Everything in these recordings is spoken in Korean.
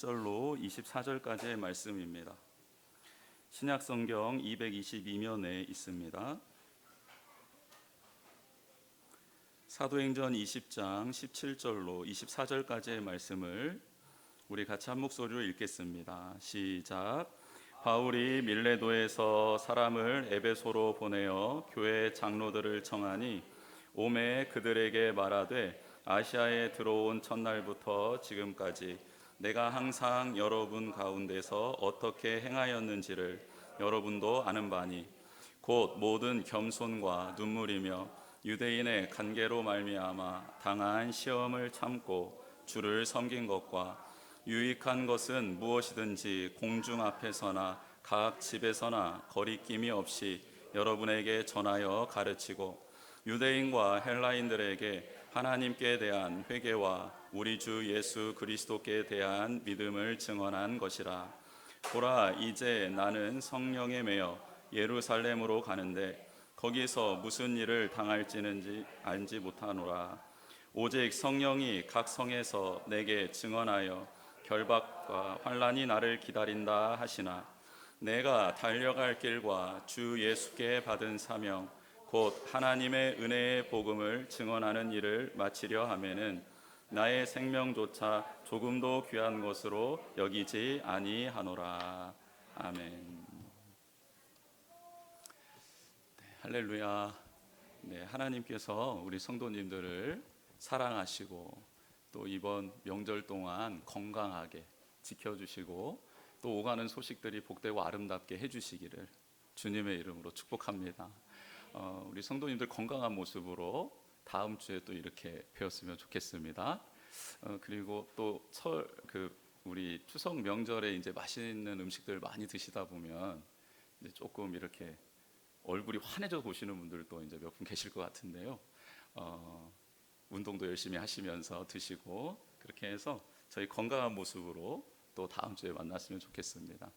17절로 24절까지의 말씀입니다. 신약성경 222면에 있습니다. 사도행전 20장 17절로 24절까지의 말씀을 우리 같이 한 목소리로 읽겠습니다. 시작. 바울이 밀레도에서 사람을 에베소로 보내어 교회 장로들을 청하니 오매 그들에게 말하되 아시아에 들어온 첫날부터 지금까지 내가 항상 여러분 가운데서 어떻게 행하였는지를 여러분도 아는 바니 곧 모든 겸손과 눈물이며 유대인의 관계로 말미암아 당한 시험을 참고 주를 섬긴 것과 유익한 것은 무엇이든지 공중 앞에서나 각 집에서나 거리낌이 없이 여러분에게 전하여 가르치고 유대인과 헬라인들에게 하나님께 대한 회개와 우리 주 예수 그리스도께 대한 믿음을 증언한 것이라. 보라, 이제 나는 성령에 매여 예루살렘으로 가는데 거기서 무슨 일을 당할지는 알지 못하노라. 오직 성령이 각 성에서 내게 증언하여 결박과 환난이 나를 기다린다 하시나 내가 달려갈 길과 주 예수께 받은 사명 곧 하나님의 은혜의 복음을 증언하는 일을 마치려 하면은 나의 생명조차 조금도 귀한 것으로 여기지 아니하노라. 아멘. 네, 할렐루야. 네, 하나님께서 우리 성도님들을 사랑하시고 또 이번 명절 동안 건강하게 지켜주시고 또 오가는 소식들이 복되고 아름답게 해주시기를 주님의 이름으로 축복합니다. 우리 성도님들 건강한 모습으로 다음 주에 또 이렇게 뵈었으면 좋겠습니다. 그리고 또 우리 추석 명절에 이제 맛있는 음식들 많이 드시다 보면 이제 조금 이렇게 얼굴이 환해져 보시는 분들도 이제 몇 분 계실 것 같은데요. 운동도 열심히 하시면서 드시고 그렇게 해서 저희 건강한 모습으로 또 다음 주에 만났으면 좋겠습니다.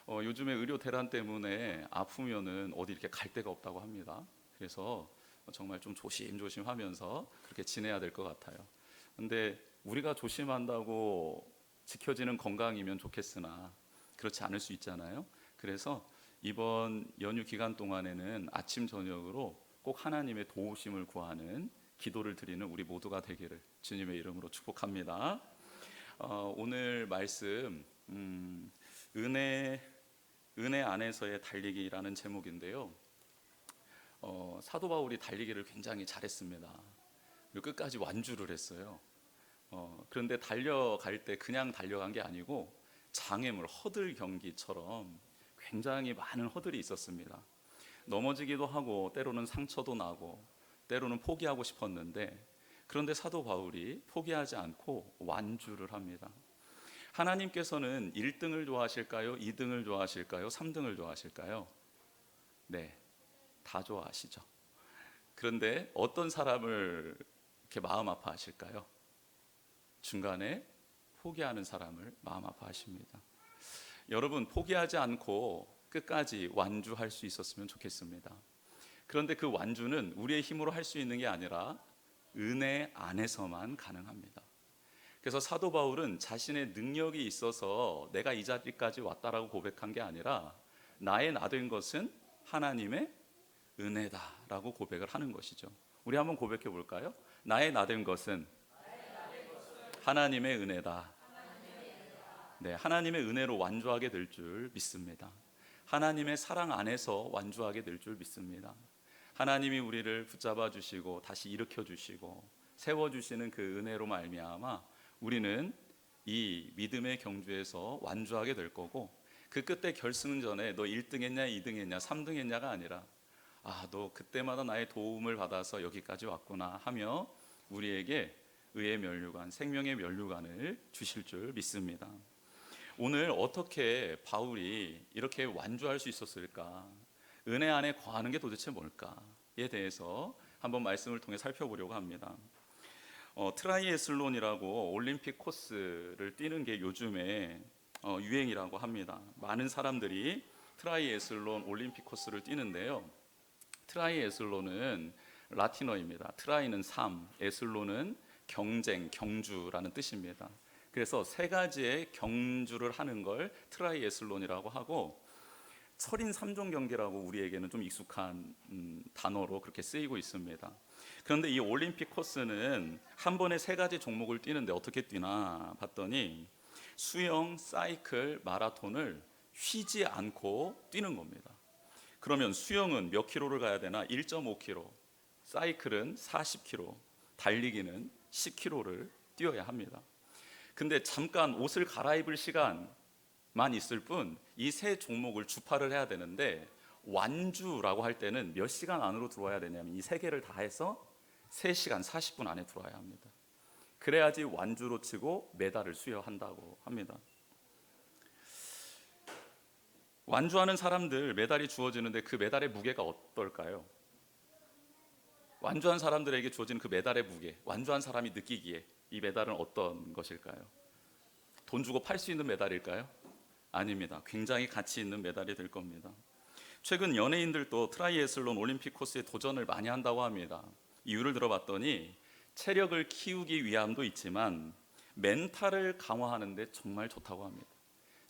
요즘에 의료 대란 때문에 아프면은 어디 이렇게 갈 데가 없다고 합니다. 그래서 정말 좀 조심조심 하면서 그렇게 지내야 될 것 같아요. 근데 우리가 조심한다고 지켜지는 건강이면 좋겠으나 그렇지 않을 수 있잖아요. 그래서 이번 연휴 기간 동안에는 아침 저녁으로 꼭 하나님의 도우심을 구하는 기도를 드리는 우리 모두가 되기를 주님의 이름으로 축복합니다. 오늘 말씀 은혜 안에서의 달리기라는 제목인데요. 사도 바울이 달리기를 굉장히 잘했습니다. 그리고 끝까지 완주를 했어요. 그런데 달려갈 때 그냥 달려간 게 아니고 장애물, 허들 경기처럼 굉장히 많은 허들이 있었습니다. 넘어지기도 하고 때로는 상처도 나고 때로는 포기하고 싶었는데 그런데 사도 바울이 포기하지 않고 완주를 합니다. 하나님께서는 1등을 좋아하실까요? 2등을 좋아하실까요? 3등을 좋아하실까요? 네, 다 좋아하시죠. 그런데 어떤 사람을 이렇게 마음 아파하실까요? 중간에 포기하는 사람을 마음 아파하십니다. 여러분, 포기하지 않고 끝까지 완주할 수 있었으면 좋겠습니다. 그런데 그 완주는 우리의 힘으로 할 수 있는 게 아니라 은혜 안에서만 가능합니다. 그래서 사도 바울은 자신의 능력이 있어서 내가 이 자리까지 왔다라고 고백한 게 아니라 나의 나 된 것은 하나님의 은혜다라고 고백을 하는 것이죠. 우리 한번 고백해 볼까요? 나의 나 된 것은 하나님의 은혜다. 네, 하나님의 은혜로 완주하게 될 줄 믿습니다. 하나님의 사랑 안에서 완주하게 될 줄 믿습니다. 하나님이 우리를 붙잡아 주시고 다시 일으켜 주시고 세워 주시는 그 은혜로 말미암아 우리는 이 믿음의 경주에서 완주하게 될 거고 그 끝에 결승전에 너 1등 했냐 2등 했냐 3등 했냐가 아니라 너 그때마다 나의 도움을 받아서 여기까지 왔구나 하며 우리에게 의의 면류관, 생명의 면류관을 주실 줄 믿습니다. 오늘 어떻게 바울이 이렇게 완주할 수 있었을까? 은혜 안에 거하는 게 도대체 뭘까에 대해서 한번 말씀을 통해 살펴보려고 합니다. 트라이애슬론이라고 올림픽 코스를 뛰는 게 요즘에 유행이라고 합니다. 많은 사람들이 트라이애슬론 올림픽 코스를 뛰는데요. 트라이애슬론은 라틴어입니다. 트라이는 삶, 에슬론은 경쟁, 경주라는 뜻입니다. 그래서 세 가지의 경주를 하는 걸 트라이애슬론이라고 하고, 철인 3종 경기라고 우리에게는 좀 익숙한 단어로 그렇게 쓰이고 있습니다. 그런데 이 올림픽 코스는 한 번에 세 가지 종목을 뛰는데 어떻게 뛰나 봤더니 수영, 사이클, 마라톤을 쉬지 않고 뛰는 겁니다. 그러면 수영은 몇 킬로를 가야 되나? 1.5km, 사이클은 40km, 달리기는 10km를 뛰어야 합니다. 근데 잠깐 옷을 갈아입을 시간만 있을 뿐 이 세 종목을 주파를 해야 되는데, 완주라고 할 때는 몇 시간 안으로 들어와야 되냐면 이 세 개를 다 해서 3시간 40분 안에 들어와야 합니다. 그래야지 완주로 치고 메달을 수여한다고 합니다. 완주하는 사람들 메달이 주어지는데 그 메달의 무게가 어떨까요? 완주한 사람들에게 주어지는 그 메달의 무게, 완주한 사람이 느끼기에 이 메달은 어떤 것일까요? 돈 주고 팔 수 있는 메달일까요? 아닙니다. 굉장히 가치 있는 메달이 될 겁니다. 최근 연예인들도 트라이애슬론 올림픽 코스에 도전을 많이 한다고 합니다. 이유를 들어봤더니 체력을 키우기 위함도 있지만 멘탈을 강화하는 데 정말 좋다고 합니다.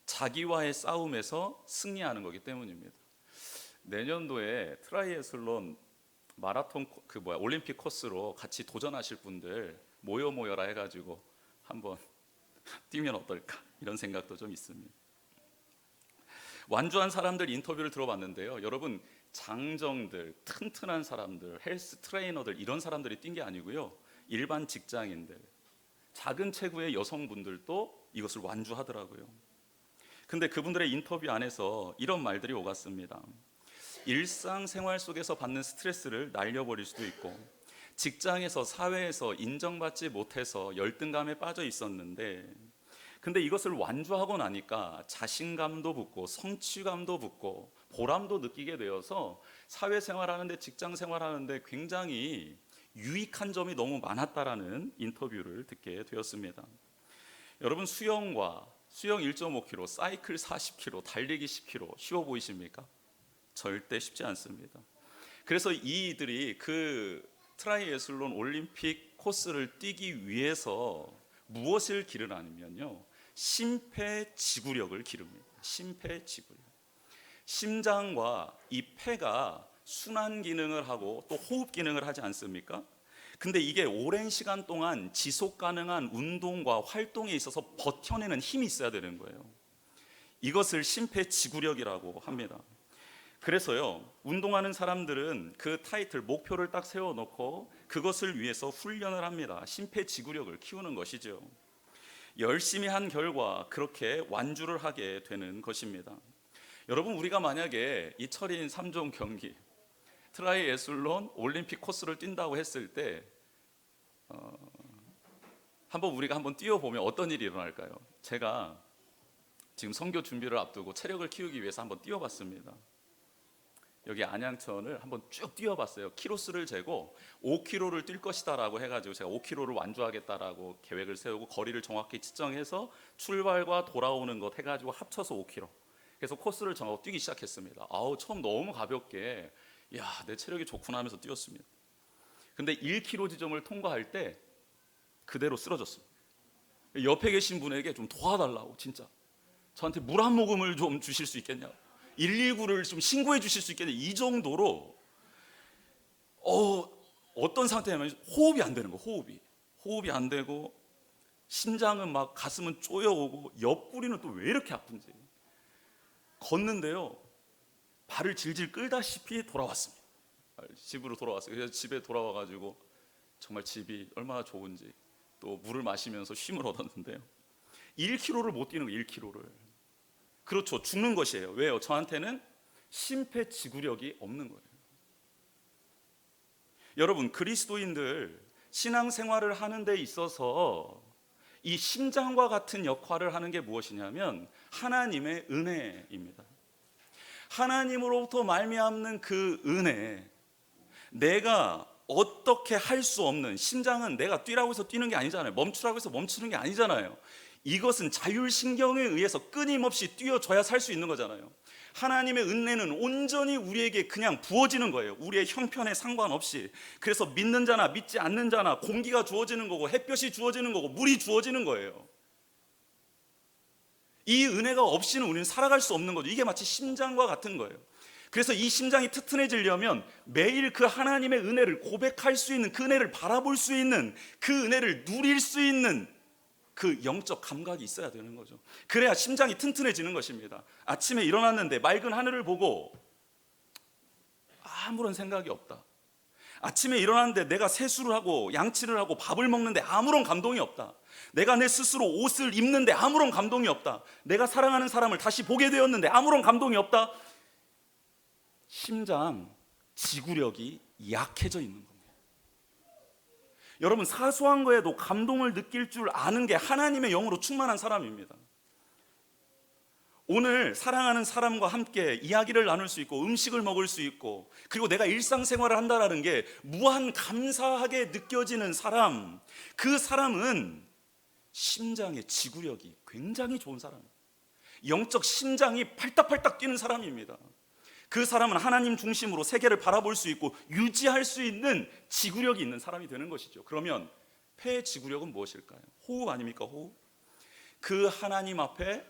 자기와의 싸움에서 승리하는 거기 때문입니다. 내년도에 트라이애슬론 마라톤 올림픽 코스로 같이 도전하실 분들 모여라 해가지고 한번 뛰면 어떨까, 이런 생각도 좀 있습니다. 완주한 사람들 인터뷰를 들어봤는데요, 여러분, 장정들, 튼튼한 사람들, 헬스 트레이너들, 이런 사람들이 뛴 게 아니고요, 일반 직장인들, 작은 체구의 여성분들도 이것을 완주하더라고요. 근데 그분들의 인터뷰 안에서 이런 말들이 오갔습니다. 일상생활 속에서 받는 스트레스를 날려버릴 수도 있고, 직장에서 사회에서 인정받지 못해서 열등감에 빠져 있었는데, 근데 이것을 완주하고 나니까 자신감도 붙고 성취감도 붙고 보람도 느끼게 되어서 사회생활하는데, 직장생활하는데 굉장히 유익한 점이 너무 많았다라는 인터뷰를 듣게 되었습니다. 여러분, 수영 1.5km, 사이클 40km, 달리기 10km 쉬워 보이십니까? 절대 쉽지 않습니다. 그래서 이들이 그 트라이애슬론 올림픽 코스를 뛰기 위해서 무엇을 기르냐면요, 심폐지구력을 기릅니다. 심폐지구력. 심장과 이 폐가 순환 기능을 하고 또 호흡 기능을 하지 않습니까? 근데 이게 오랜 시간 동안 지속 가능한 운동과 활동에 있어서 버텨내는 힘이 있어야 되는 거예요. 이것을 심폐지구력이라고 합니다. 그래서요, 운동하는 사람들은 그 타이틀, 목표를 딱 세워놓고 그것을 위해서 훈련을 합니다. 심폐지구력을 키우는 것이죠. 열심히 한 결과 그렇게 완주를 하게 되는 것입니다. 여러분, 우리가 만약에 이 철인 3종 경기, 트라이애슬론 올림픽 코스를 뛴다고 했을 때 우리가 한번 뛰어보면 어떤 일이 일어날까요? 제가 지금 선교 준비를 앞두고 체력을 키우기 위해서 한번 뛰어봤습니다. 여기 안양천을 한번 쭉 뛰어봤어요. 키로수를 재고 5km를 뛸 것이다 라고 해가지고 제가 5km를 완주하겠다라고 계획을 세우고 거리를 정확히 측정해서 출발과 돌아오는 것 해가지고 합쳐서 5km, 그래서 코스를 정하고 뛰기 시작했습니다. 처음 너무 가볍게 내 체력이 좋구나 하면서 뛰었습니다. 근데 1km 지점을 통과할 때 그대로 쓰러졌습니다. 옆에 계신 분에게 좀 도와달라고, 진짜 저한테 물 한 모금을 좀 주실 수 있겠냐, 119를 좀 신고해 주실 수 있겠냐, 이 정도로 어떤 상태냐면 호흡이 안 되는 거, 호흡이 안 되고 심장은 막, 가슴은 쪼여오고 옆구리는 또 왜 이렇게 아픈지. 걷는데요, 발을 질질 끌다시피 돌아왔습니다. 집으로 돌아왔어요. 그래서 집에 돌아와가지고 정말 집이 얼마나 좋은지 또 물을 마시면서 쉼을 얻었는데요, 1km를 못 뛰는 거예요. 1km를. 그렇죠, 죽는 것이에요. 왜요? 저한테는 심폐지구력이 없는 거예요. 여러분, 그리스도인들 신앙생활을 하는 데 있어서 이 심장과 같은 역할을 하는 게 무엇이냐면 하나님의 은혜입니다. 하나님으로부터 말미암는 그 은혜, 내가 어떻게 할 수 없는, 심장은 내가 뛰라고 해서 뛰는 게 아니잖아요. 멈추라고 해서 멈추는 게 아니잖아요. 이것은 자율신경에 의해서 끊임없이 뛰어줘야 살 수 있는 거잖아요. 하나님의 은혜는 온전히 우리에게 그냥 부어지는 거예요. 우리의 형편에 상관없이. 그래서 믿는 자나 믿지 않는 자나 공기가 주어지는 거고 햇볕이 주어지는 거고 물이 주어지는 거예요. 이 은혜가 없이는 우리는 살아갈 수 없는 거죠. 이게 마치 심장과 같은 거예요. 그래서 이 심장이 튼튼해지려면 매일 그 하나님의 은혜를 고백할 수 있는, 그 은혜를 바라볼 수 있는, 그 은혜를 누릴 수 있는 그 영적 감각이 있어야 되는 거죠. 그래야 심장이 튼튼해지는 것입니다. 아침에 일어났는데 맑은 하늘을 보고 아무런 생각이 없다. 아침에 일어났는데 내가 세수를 하고 양치를 하고 밥을 먹는데 아무런 감동이 없다. 내가 내 스스로 옷을 입는데 아무런 감동이 없다. 내가 사랑하는 사람을 다시 보게 되었는데 아무런 감동이 없다. 심장 지구력이 약해져 있는 겁니다. 여러분, 사소한 거에도 감동을 느낄 줄 아는 게 하나님의 영으로 충만한 사람입니다. 오늘 사랑하는 사람과 함께 이야기를 나눌 수 있고 음식을 먹을 수 있고, 그리고 내가 일상생활을 한다는 게 무한 감사하게 느껴지는 사람, 그 사람은 심장의 지구력이 굉장히 좋은 사람이에요. 영적 심장이 팔딱팔딱 뛰는 사람입니다. 그 사람은 하나님 중심으로 세계를 바라볼 수 있고 유지할 수 있는 지구력이 있는 사람이 되는 것이죠. 그러면 폐의 지구력은 무엇일까요? 호흡 아닙니까? 호흡. 그 하나님 앞에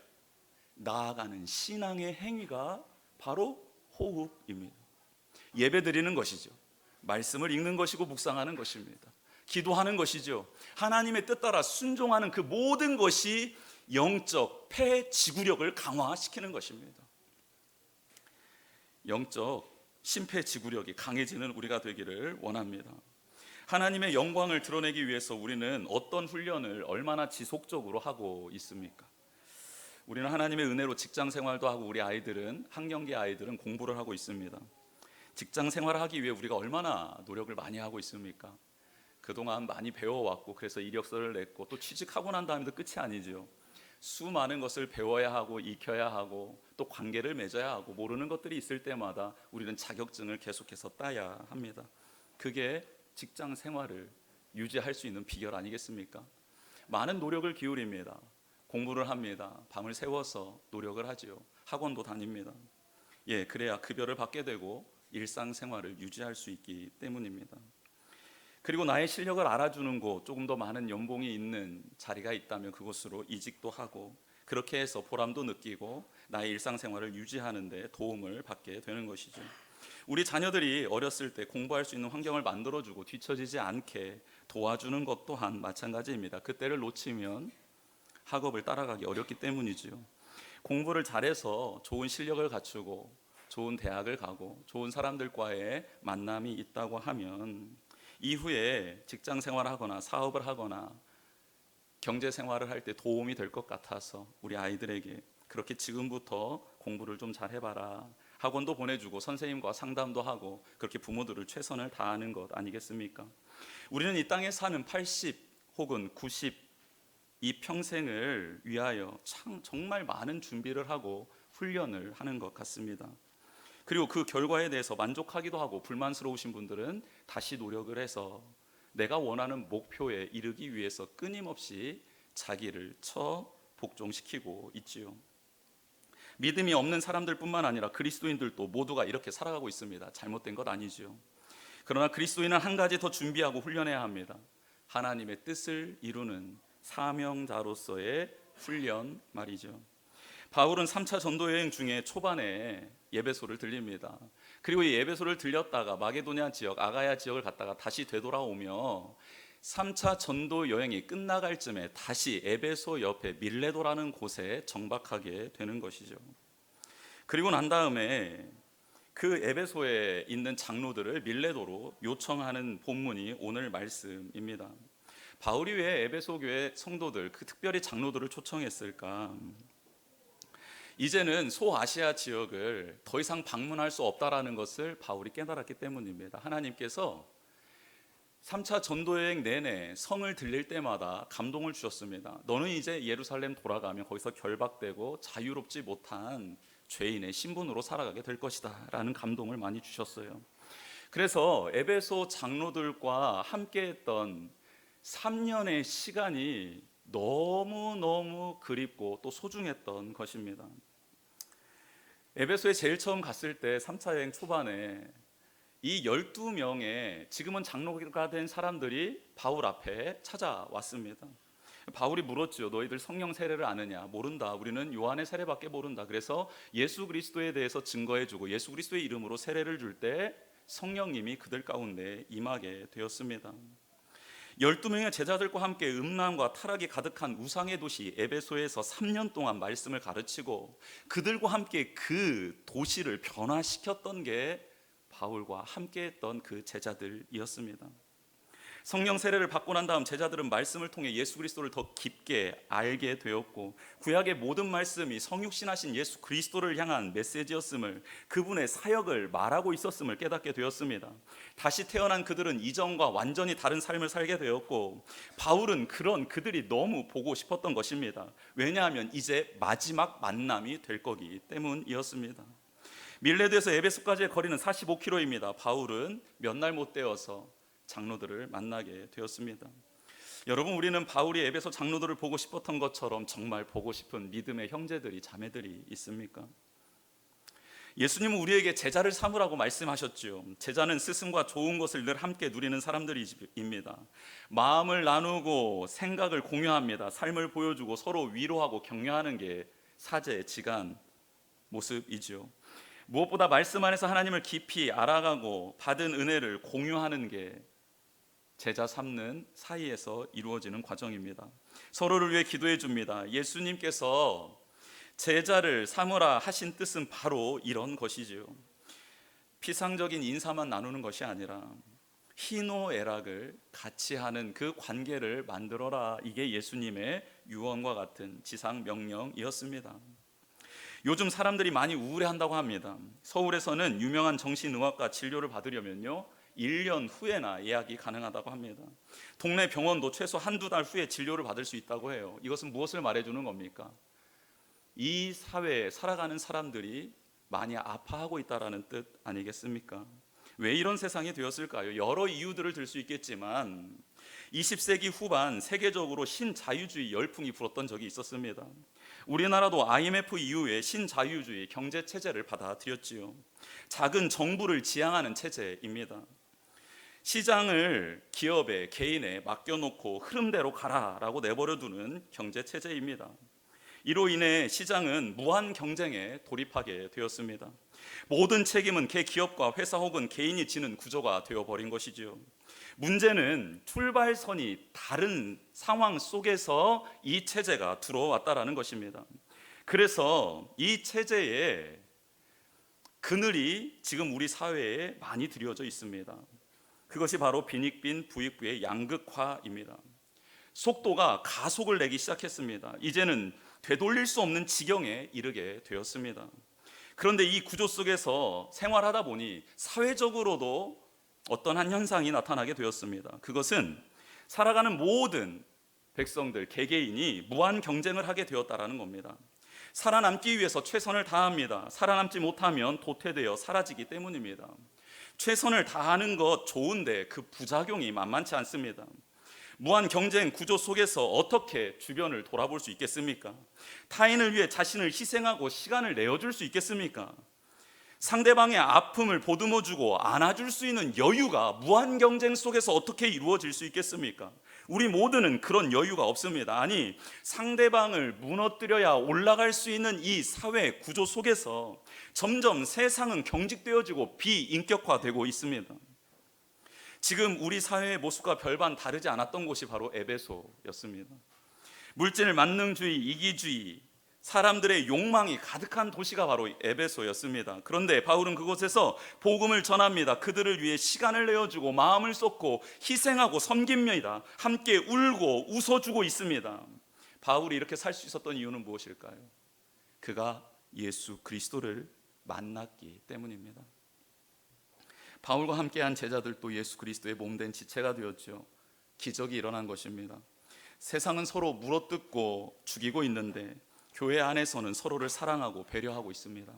나아가는 신앙의 행위가 바로 호흡입니다. 예배 드리는 것이죠. 말씀을 읽는 것이고 묵상하는 것입니다. 기도하는 것이죠. 하나님의 뜻 따라 순종하는 그 모든 것이 영적 폐 지구력을 강화시키는 것입니다. 영적 심폐지구력이 강해지는 우리가 되기를 원합니다. 하나님의 영광을 드러내기 위해서 우리는 어떤 훈련을 얼마나 지속적으로 하고 있습니까? 우리는 하나님의 은혜로 직장 생활도 하고, 우리 아이들은, 학령기 아이들은 공부를 하고 있습니다. 직장 생활을 하기 위해 우리가 얼마나 노력을 많이 하고 있습니까? 그동안 많이 배워왔고, 그래서 이력서를 냈고, 또 취직하고 난 다음에도 끝이 아니죠. 수많은 것을 배워야 하고 익혀야 하고 또 관계를 맺어야 하고, 모르는 것들이 있을 때마다 우리는 자격증을 계속해서 따야 합니다. 그게 직장 생활을 유지할 수 있는 비결 아니겠습니까? 많은 노력을 기울입니다. 공부를 합니다. 밤을 새워서 노력을 하지요. 학원도 다닙니다. 그래야 급여를 받게 되고 일상생활을 유지할 수 있기 때문입니다. 그리고 나의 실력을 알아주는 곳, 조금 더 많은 연봉이 있는 자리가 있다면 그곳으로 이직도 하고, 그렇게 해서 보람도 느끼고 나의 일상생활을 유지하는 데 도움을 받게 되는 것이죠. 우리 자녀들이 어렸을 때 공부할 수 있는 환경을 만들어주고 뒤처지지 않게 도와주는 것 또한 마찬가지입니다. 그때를 놓치면 학업을 따라가기 어렵기 때문이지요. 공부를 잘해서 좋은 실력을 갖추고 좋은 대학을 가고 좋은 사람들과의 만남이 있다고 하면 이후에 직장 생활을 하거나 사업을 하거나 경제 생활을 할 때 도움이 될 것 같아서 우리 아이들에게 그렇게 지금부터 공부를 좀 잘 해봐라, 학원도 보내주고 선생님과 상담도 하고, 그렇게 부모들을 최선을 다하는 것 아니겠습니까? 우리는 이 땅에 사는 80 혹은 90 이 평생을 위하여 정말 많은 준비를 하고 훈련을 하는 것 같습니다. 그리고 그 결과에 대해서 만족하기도 하고, 불만스러우신 분들은 다시 노력을 해서 내가 원하는 목표에 이르기 위해서 끊임없이 자기를 복종시키고 있지요. 믿음이 없는 사람들뿐만 아니라 그리스도인들도 모두가 이렇게 살아가고 있습니다. 잘못된 것 아니지요. 그러나 그리스도인은 한 가지 더 준비하고 훈련해야 합니다. 하나님의 뜻을 이루는 사명자로서의 훈련 말이죠. 바울은 3차 전도 여행 중에 초반에 예배소를 들립니다. 그리고 이 예배소를 들렸다가 마게도냐 지역, 아가야 지역을 갔다가 다시 되돌아오며 3차 전도 여행이 끝나갈 쯤에 다시 에베소 옆에 밀레도라는 곳에 정박하게 되는 것이죠. 그리고 난 다음에 그 에베소에 있는 장로들을 밀레도로 요청하는 본문이 오늘 말씀입니다. 바울이 왜 에베소 교회 성도들, 특별히 장로들을 초청했을까? 이제는 소아시아 지역을 더 이상 방문할 수 없다라는 것을 바울이 깨달았기 때문입니다. 하나님께서 3차 전도여행 내내 성을 들릴 때마다 감동을 주셨습니다. 너는 이제 예루살렘 돌아가면 거기서 결박되고 자유롭지 못한 죄인의 신분으로 살아가게 될 것이다 라는 감동을 많이 주셨어요. 그래서 에베소 장로들과 함께했던 3년의 시간이 너무너무 그립고 또 소중했던 것입니다. 에베소에 제일 처음 갔을 때 3차 여행 초반에 이 12명의 지금은 장로가 된 사람들이 바울 앞에 찾아왔습니다. 바울이 물었죠. 너희들 성령 세례를 아느냐? 모른다. 우리는 요한의 세례밖에 모른다. 그래서 예수 그리스도에 대해서 증거해주고 예수 그리스도의 이름으로 세례를 줄 때 성령님이 그들 가운데 임하게 되었습니다. 12명의 제자들과 함께 음란과 타락이 가득한 우상의 도시 에베소에서 3년 동안 말씀을 가르치고 그들과 함께 그 도시를 변화시켰던 게 바울과 함께했던 그 제자들이었습니다. 성령 세례를 받고 난 다음 제자들은 말씀을 통해 예수 그리스도를 더 깊게 알게 되었고 구약의 모든 말씀이 성육신하신 예수 그리스도를 향한 메시지였음을, 그분의 사역을 말하고 있었음을 깨닫게 되었습니다. 다시 태어난 그들은 이전과 완전히 다른 삶을 살게 되었고 바울은 그런 그들이 너무 보고 싶었던 것입니다. 왜냐하면 이제 마지막 만남이 될 거기 때문이었습니다. 밀레드에서 에베소까지의 거리는 45km입니다. 바울은 몇 날 못 되어서 장로들을 만나게 되었습니다. 여러분, 우리는 바울이 에베소 장로들을 보고 싶었던 것처럼 정말 보고 싶은 믿음의 형제들이, 자매들이 있습니까? 예수님은 우리에게 제자를 삼으라고 말씀하셨지요. 제자는 스승과 좋은 것을 늘 함께 누리는 사람들입니다. 마음을 나누고 생각을 공유합니다. 삶을 보여주고 서로 위로하고 격려하는 게 사제의 지간 모습이죠. 무엇보다 말씀 안에서 하나님을 깊이 알아가고 받은 은혜를 공유하는 게 제자 삼는 사이에서 이루어지는 과정입니다. 서로를 위해 기도해 줍니다. 예수님께서 제자를 삼으라 하신 뜻은 바로 이런 것이지요. 피상적인 인사만 나누는 것이 아니라 희노애락을 같이 하는 그 관계를 만들어라. 이게 예수님의 유언과 같은 지상 명령이었습니다. 요즘 사람들이 많이 우울해한다고 합니다. 서울에서는 유명한 정신의학과 진료를 받으려면요 1년 후에나 예약이 가능하다고 합니다. 동네 병원도 최소 한두 달 후에 진료를 받을 수 있다고 해요. 이것은 무엇을 말해주는 겁니까? 이 사회에 살아가는 사람들이 많이 아파하고 있다는 뜻 아니겠습니까? 왜 이런 세상이 되었을까요? 여러 이유들을 들 수 있겠지만 20세기 후반 세계적으로 신자유주의 열풍이 불었던 적이 있었습니다. 우리나라도 IMF 이후에 신자유주의 경제체제를 받아들였지요. 작은 정부를 지향하는 체제입니다. 시장을 기업에, 개인에 맡겨놓고 흐름대로 가라라고 내버려두는 경제체제입니다. 이로 인해 시장은 무한 경쟁에 돌입하게 되었습니다. 모든 책임은 기업과 회사 혹은 개인이 지는 구조가 되어버린 것이지요. 문제는 출발선이 다른 상황 속에서 이 체제가 들어왔다라는 것입니다. 그래서 이 체제의 그늘이 지금 우리 사회에 많이 드려져 있습니다. 그것이 바로 빈익빈 부익부의 양극화입니다. 속도가 가속을 내기 시작했습니다. 이제는 되돌릴 수 없는 지경에 이르게 되었습니다. 그런데 이 구조 속에서 생활하다 보니 사회적으로도 어떤 한 현상이 나타나게 되었습니다. 그것은 살아가는 모든 백성들, 개개인이 무한 경쟁을 하게 되었다라는 겁니다. 살아남기 위해서 최선을 다합니다. 살아남지 못하면 도태되어 사라지기 때문입니다. 최선을 다하는 것 좋은데 그 부작용이 만만치 않습니다. 무한 경쟁 구조 속에서 어떻게 주변을 돌아볼 수 있겠습니까? 타인을 위해 자신을 희생하고 시간을 내어줄 수 있겠습니까? 상대방의 아픔을 보듬어주고 안아줄 수 있는 여유가 무한 경쟁 속에서 어떻게 이루어질 수 있겠습니까? 우리 모두는 그런 여유가 없습니다. 아니, 상대방을 무너뜨려야 올라갈 수 있는 이 사회 구조 속에서 점점 세상은 경직되어지고 비인격화되고 있습니다. 지금 우리 사회의 모습과 별반 다르지 않았던 곳이 바로 에베소였습니다. 물질 만능주의, 이기주의, 사람들의 욕망이 가득한 도시가 바로 에베소였습니다. 그런데 바울은 그곳에서 복음을 전합니다. 그들을 위해 시간을 내어주고 마음을 쏟고 희생하고 섬깁니다. 함께 울고 웃어주고 있습니다. 바울이 이렇게 살 수 있었던 이유는 무엇일까요? 그가 예수 그리스도를 만났기 때문입니다. 바울과 함께한 제자들도 예수 그리스도의 몸된 지체가 되었죠. 기적이 일어난 것입니다. 세상은 서로 물어뜯고 죽이고 있는데 교회 안에서는 서로를 사랑하고 배려하고 있습니다.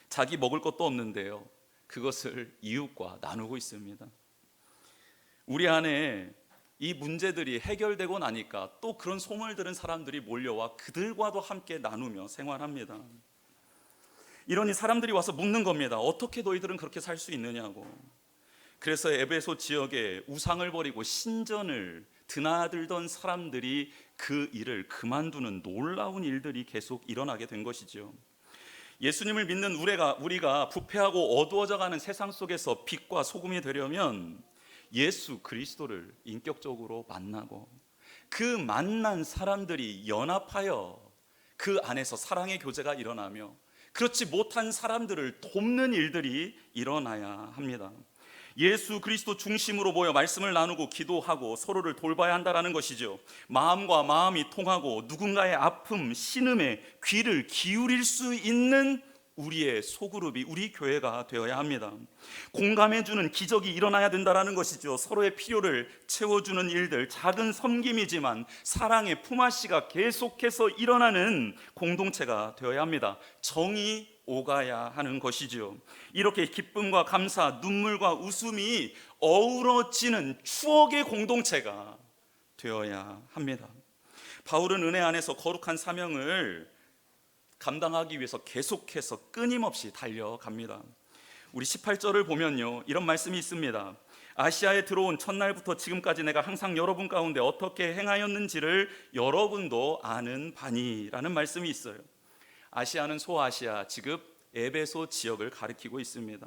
자기 먹을 것도 없는데요, 그것을 이웃과 나누고 있습니다. 우리 안에 이 문제들이 해결되고 나니까 또 그런 소문을 들은 사람들이 몰려와 그들과도 함께 나누며 생활합니다. 이러니 사람들이 와서 묻는 겁니다. 어떻게 너희들은 그렇게 살 수 있느냐고. 그래서 에베소 지역에 우상을 버리고 신전을 드나들던 사람들이 그 일을 그만두는 놀라운 일들이 계속 일어나게 된 것이죠. 예수님을 믿는 우리가 부패하고 어두워져가는 세상 속에서 빛과 소금이 되려면 예수 그리스도를 인격적으로 만나고 그 만난 사람들이 연합하여 그 안에서 사랑의 교제가 일어나며 그렇지 못한 사람들을 돕는 일들이 일어나야 합니다. 예수 그리스도 중심으로 모여 말씀을 나누고 기도하고 서로를 돌봐야 한다는 것이죠. 마음과 마음이 통하고 누군가의 아픔, 신음에 귀를 기울일 수 있는 우리의 소그룹이 우리 교회가 되어야 합니다. 공감해주는 기적이 일어나야 된다는 것이죠. 서로의 필요를 채워주는 일들, 작은 섬김이지만 사랑의 품앗이가 계속해서 일어나는 공동체가 되어야 합니다. 정이 오가야 하는 것이죠. 이렇게 기쁨과 감사, 눈물과 웃음이 어우러지는 추억의 공동체가 되어야 합니다. 바울은 은혜 안에서 거룩한 사명을 감당하기 위해서 계속해서 끊임없이 달려갑니다. 우리 18절을 보면요, 이런 말씀이 있습니다. 아시아에 들어온 첫날부터 지금까지 내가 항상 여러분 가운데 어떻게 행하였는지를 여러분도 아는 바니라는 말씀이 있어요. 아시아는 소아시아, 지금 에베소 지역을 가리키고 있습니다.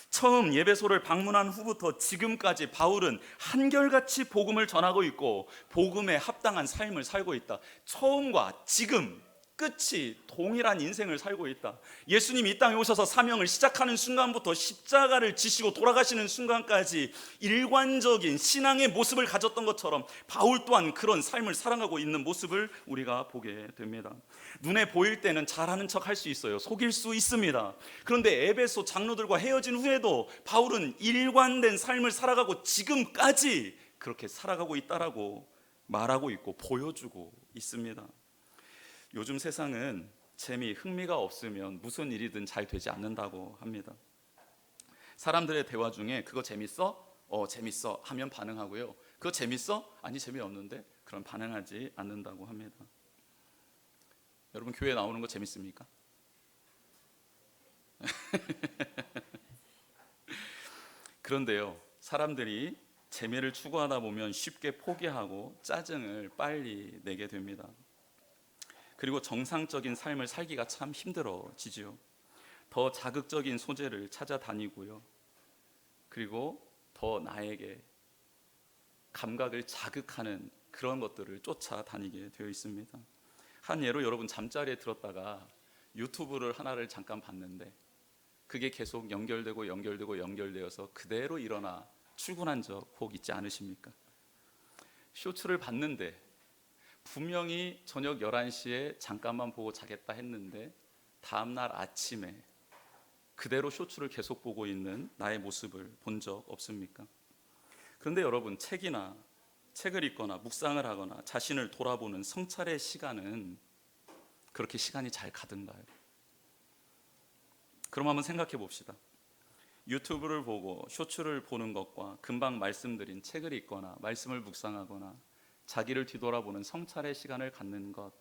처음 예배소를 방문한 후부터 지금까지 바울은 한결같이 복음을 전하고 있고 복음에 합당한 삶을 살고 있다. 처음과 지금 끝이 동일한 인생을 살고 있다. 예수님이 이 땅에 오셔서 사명을 시작하는 순간부터 십자가를 지시고 돌아가시는 순간까지 일관적인 신앙의 모습을 가졌던 것처럼 바울 또한 그런 삶을 살아가고 있는 모습을 우리가 보게 됩니다. 눈에 보일 때는 잘하는 척 할 수 있어요. 속일 수 있습니다. 그런데 에베소 장로들과 헤어진 후에도 바울은 일관된 삶을 살아가고 지금까지 그렇게 살아가고 있다라고 말하고 있고 보여주고 있습니다. 요즘 세상은 재미, 흥미가 없으면 무슨 일이든 잘 되지 않는다고 합니다. 사람들의 대화 중에 그거 재밌어? 재밌어 하면 반응하고요. 그거 재밌어? 아니 재미없는데? 그럼 반응하지 않는다고 합니다. 여러분 교회 나오는 거 재밌습니까? 그런데요, 사람들이 재미를 추구하다 보면 쉽게 포기하고 짜증을 빨리 내게 됩니다. 그리고 정상적인 삶을 살기가 참 힘들어지죠. 더 자극적인 소재를 찾아다니고요. 그리고 더 나에게 감각을 자극하는 그런 것들을 쫓아다니게 되어 있습니다. 한 예로 여러분 잠자리에 들었다가 유튜브를 하나를 잠깐 봤는데 그게 계속 연결되어서 그대로 일어나 출근한 적 혹 있지 않으십니까? 쇼츠를 봤는데 분명히 저녁 11시에 잠깐만 보고 자겠다 했는데 다음날 아침에 그대로 쇼츠를 계속 보고 있는 나의 모습을 본 적 없습니까? 그런데 여러분 책을 읽거나 묵상을 하거나 자신을 돌아보는 성찰의 시간은 그렇게 시간이 잘 가던가요? 그럼 한번 생각해 봅시다. 유튜브를 보고 쇼츠를 보는 것과 금방 말씀드린 책을 읽거나 말씀을 묵상하거나 자기를 뒤돌아보는 성찰의 시간을 갖는 것,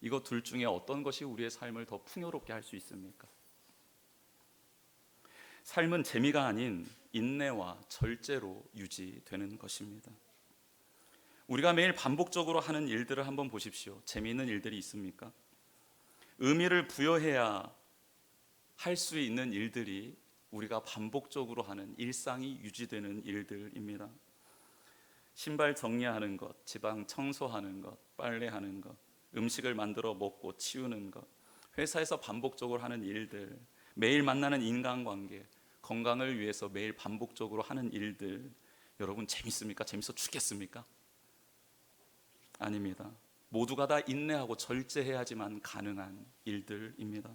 이거 둘 중에 어떤 것이 우리의 삶을 더 풍요롭게 할 수 있습니까? 삶은 재미가 아닌 인내와 절제로 유지되는 것입니다. 우리가 매일 반복적으로 하는 일들을 한번 보십시오. 재미있는 일들이 있습니까? 의미를 부여해야 할 수 있는 일들이 우리가 반복적으로 하는 일상이 유지되는 일들입니다. 신발 정리하는 것, 지방 청소하는 것, 빨래하는 것, 음식을 만들어 먹고 치우는 것, 회사에서 반복적으로 하는 일들, 매일 만나는 인간관계, 건강을 위해서 매일 반복적으로 하는 일들, 여러분 재밌습니까? 재밌어 죽겠습니까? 아닙니다. 모두가 다 인내하고 절제해야지만 가능한 일들입니다.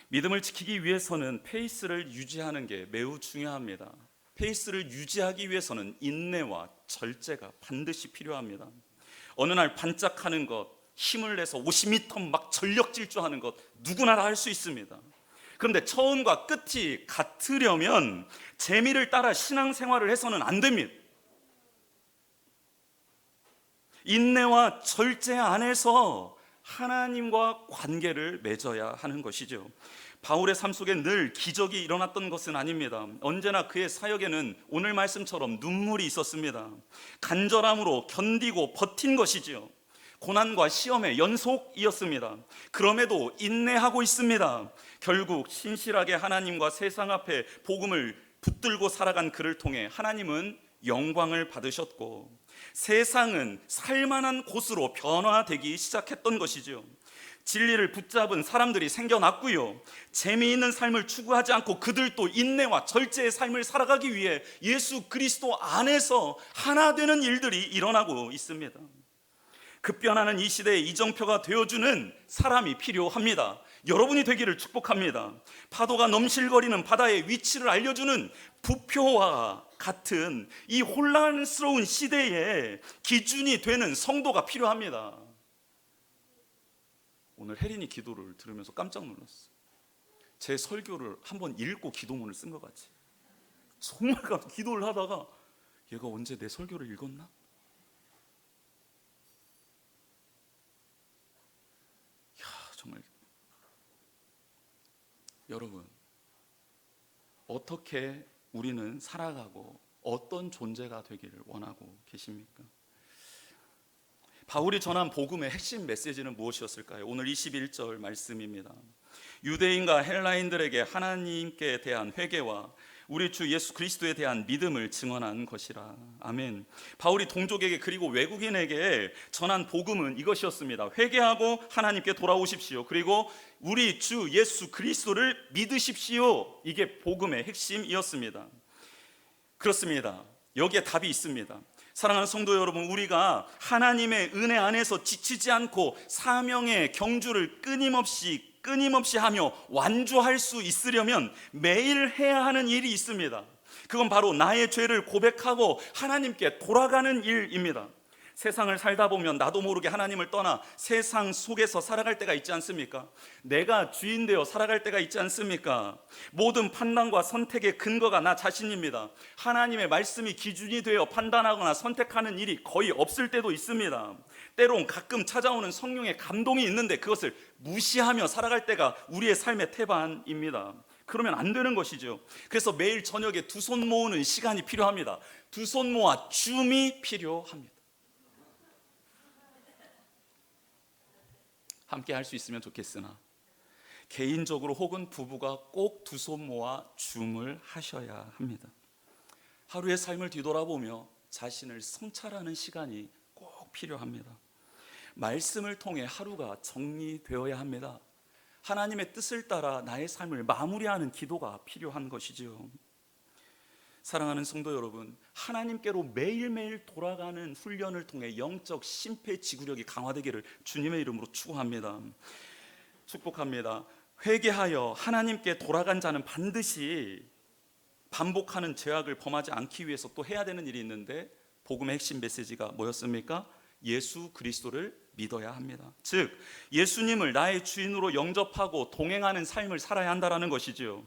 믿음을 지키기 위해서는 페이스를 유지하는 게 매우 중요합니다. 페이스를 유지하기 위해서는 인내와 절제가 반드시 필요합니다. 어느 날 반짝하는 것, 힘을 내서 50m 막 전력 질주하는 것 누구나 다 할 수 있습니다. 그런데 처음과 끝이 같으려면 재미를 따라 신앙생활을 해서는 안 됩니다. 인내와 절제 안에서 하나님과 관계를 맺어야 하는 것이죠. 바울의 삶 속에 늘 기적이 일어났던 것은 아닙니다. 언제나 그의 사역에는 오늘 말씀처럼 눈물이 있었습니다. 간절함으로 견디고 버틴 것이지요. 고난과 시험의 연속이었습니다. 그럼에도 인내하고 있습니다. 결국 신실하게 하나님과 세상 앞에 복음을 붙들고 살아간 그를 통해 하나님은 영광을 받으셨고 세상은 살만한 곳으로 변화되기 시작했던 것이죠. 진리를 붙잡은 사람들이 생겨났고요, 재미있는 삶을 추구하지 않고 그들도 인내와 절제의 삶을 살아가기 위해 예수 그리스도 안에서 하나 되는 일들이 일어나고 있습니다. 급변하는 이 시대의 이정표가 되어주는 사람이 필요합니다. 여러분이 되기를 축복합니다. 파도가 넘실거리는 바다의 위치를 알려주는 부표와 같은 이 혼란스러운 시대에 기준이 되는 성도가 필요합니다. 오늘 혜린이 기도를 들으면서 깜짝 놀랐어요. 제 설교를 한번 읽고 기도문을 쓴 것 같이. 정말 기도를 하다가 얘가 언제 내 설교를 읽었나? 정말 여러분, 어떻게 우리는 살아가고 어떤 존재가 되기를 원하고 계십니까? 바울이 전한 복음의 핵심 메시지는 무엇이었을까요? 오늘 21절 말씀입니다. 유대인과 헬라인들에게 하나님께 대한 회개와 우리 주 예수 그리스도에 대한 믿음을 증언한 것이라. 아멘. 바울이 동족에게 그리고 외국인에게 전한 복음은 이것이었습니다. 회개하고 하나님께 돌아오십시오. 그리고 우리 주 예수 그리스도를 믿으십시오. 이게 복음의 핵심이었습니다. 그렇습니다. 여기에 답이 있습니다. 사랑하는 성도 여러분, 우리가 하나님의 은혜 안에서 지치지 않고 사명의 경주를 끊임없이 하며 완주할 수 있으려면 매일 해야 하는 일이 있습니다. 그건 바로 나의 죄를 고백하고 하나님께 돌아가는 일입니다. 세상을 살다 보면 나도 모르게 하나님을 떠나 세상 속에서 살아갈 때가 있지 않습니까? 내가 주인 되어 살아갈 때가 있지 않습니까? 모든 판단과 선택의 근거가 나 자신입니다. 하나님의 말씀이 기준이 되어 판단하거나 선택하는 일이 거의 없을 때도 있습니다. 때론 가끔 찾아오는 성령의 감동이 있는데 그것을 무시하며 살아갈 때가 우리의 삶의 태반입니다. 그러면 안 되는 것이죠. 그래서 매일 저녁에 두 손 모으는 시간이 필요합니다. 두 손 모아 줌이 필요합니다. 함께 할 수 있으면 좋겠으나 개인적으로 혹은 부부가 꼭 두 손 모아 줌을 하셔야 합니다. 하루의 삶을 뒤돌아보며 자신을 성찰하는 시간이 꼭 필요합니다. 말씀을 통해 하루가 정리되어야 합니다. 하나님의 뜻을 따라 나의 삶을 마무리하는 기도가 필요한 것이지요. 사랑하는 성도 여러분, 하나님께로 매일매일 돌아가는 훈련을 통해 영적 심폐지구력이 강화되기를 주님의 이름으로 축복합니다. 회개하여 하나님께 돌아간 자는 반드시 반복하는 죄악을 범하지 않기 위해서 또 해야 되는 일이 있는데, 복음의 핵심 메시지가 뭐였습니까? 예수 그리스도를 믿어야 합니다. 즉 예수님을 나의 주인으로 영접하고 동행하는 삶을 살아야 한다는 것이지요.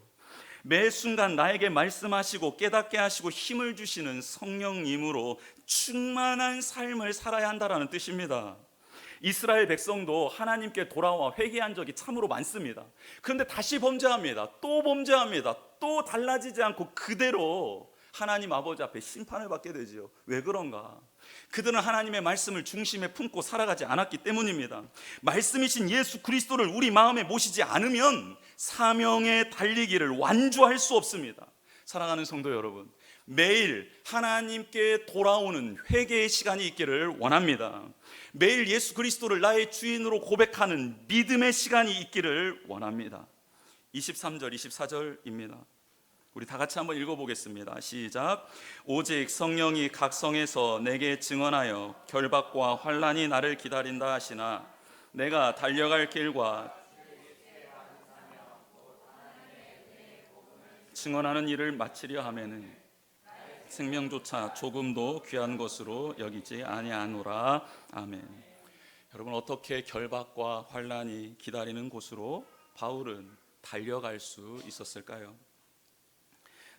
매 순간 나에게 말씀하시고 깨닫게 하시고 힘을 주시는 성령님으로 충만한 삶을 살아야 한다는 뜻입니다. 이스라엘 백성도 하나님께 돌아와 회개한 적이 참으로 많습니다. 그런데 다시 범죄합니다. 또 범죄합니다. 또 달라지지 않고 그대로 하나님 아버지 앞에 심판을 받게 되지요. 왜 그런가? 그들은 하나님의 말씀을 중심에 품고 살아가지 않았기 때문입니다. 말씀이신 예수 그리스도를 우리 마음에 모시지 않으면 사명의 달리기를 완주할 수 없습니다. 사랑하는 성도 여러분, 매일 하나님께 돌아오는 회개의 시간이 있기를 원합니다. 매일 예수 그리스도를 나의 주인으로 고백하는 믿음의 시간이 있기를 원합니다. 23절 24절입니다. 우리 다 같이 한번 읽어보겠습니다. 시작. 오직 성령이 각 성에서 내게 증언하여 결박과 환난이 나를 기다린다 하시나 내가 달려갈 길과 증언하는 일을 마치려 하면은 생명조차 조금도 귀한 것으로 여기지 아니하노라. 아멘. 여러분, 어떻게 결박과 환난이 기다리는 곳으로 바울은 달려갈 수 있었을까요?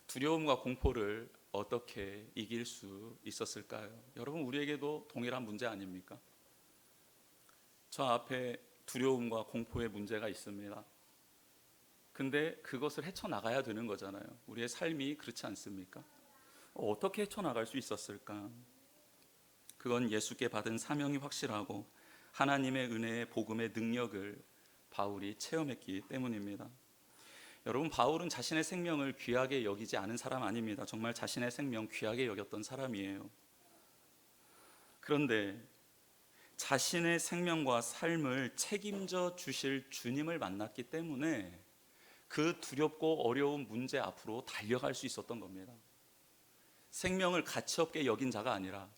두려움과 공포를 어떻게 이길 수 있었을까요? 여러분, 우리에게도 동일한 문제 아닙니까? 저 앞에 두려움과 공포의 문제가 있습니다. 근데 그것을 헤쳐나가야 되는 거잖아요. 우리의 삶이 그렇지 않습니까? 어떻게 헤쳐나갈 수 있었을까? 그건 예수께 받은 사명이 확실하고 하나님의 은혜의 복음의 능력을 바울이 체험했기 때문입니다. 여러분, 바울은 자신의 생명을 귀하게 여기지 않은 사람 아닙니다. 정말 자신의 생명 귀하게 여겼던 사람이에요. 그런데 자신의 생명과 삶을 책임져 주실 주님을 만났기 때문에 그 두렵고 어려운 문제 앞으로 달려갈 수 있었던 겁니다. 생명을 가치없게 여긴 자가 아니라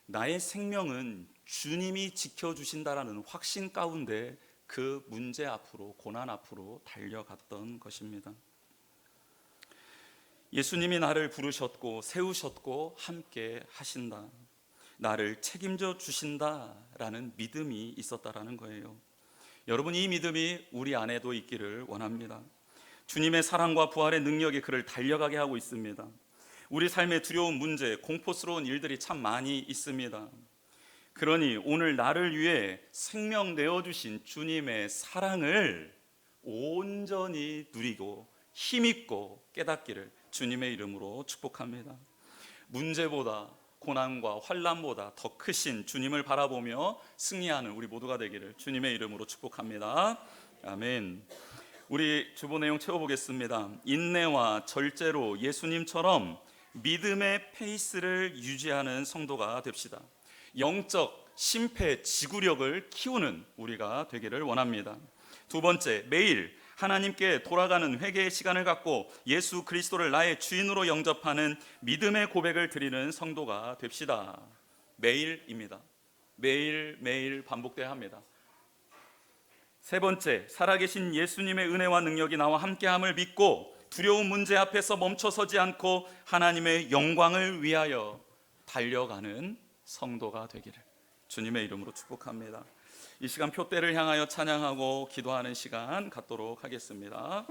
나의 생명은 주님이 지켜주신다라는 확신 가운데 그 문제 앞으로, 고난 앞으로 달려갔던 것입니다. 예수님이 나를 부르셨고 세우셨고 함께 하신다, 나를 책임져 주신다라는 믿음이 있었다라는 거예요. 여러분, 이 믿음이 우리 안에도 있기를 원합니다. 주님의 사랑과 부활의 능력이 그를 달려가게 하고 있습니다. 우리 삶의 두려운 문제, 공포스러운 일들이 참 많이 있습니다. 그러니 오늘 나를 위해 생명 내어주신 주님의 사랑을 온전히 누리고 힘있고 깨닫기를 주님의 이름으로 축복합니다. 문제보다, 고난과 환난보다 더 크신 주님을 바라보며 승리하는 우리 모두가 되기를 주님의 이름으로 축복합니다. 아멘. 우리 주보 내용 채워보겠습니다. 인내와 절제로 예수님처럼 믿음의 페이스를 유지하는 성도가 됩시다. 영적 심폐 지구력을 키우는 우리가 되기를 원합니다. 두 번째, 매일 하나님께 돌아가는 회개의 시간을 갖고 예수 그리스도를 나의 주인으로 영접하는 믿음의 고백을 드리는 성도가 됩시다. 매일입니다. 매일 반복돼야 합니다. 세 번째, 살아계신 예수님의 은혜와 능력이 나와 함께함을 믿고 두려운 문제 앞에서 멈춰서지 않고 하나님의 영광을 위하여 달려가는 성도가 되기를 주님의 이름으로 축복합니다. 이 시간 표대를 향하여 찬양하고 기도하는 시간 갖도록 하겠습니다.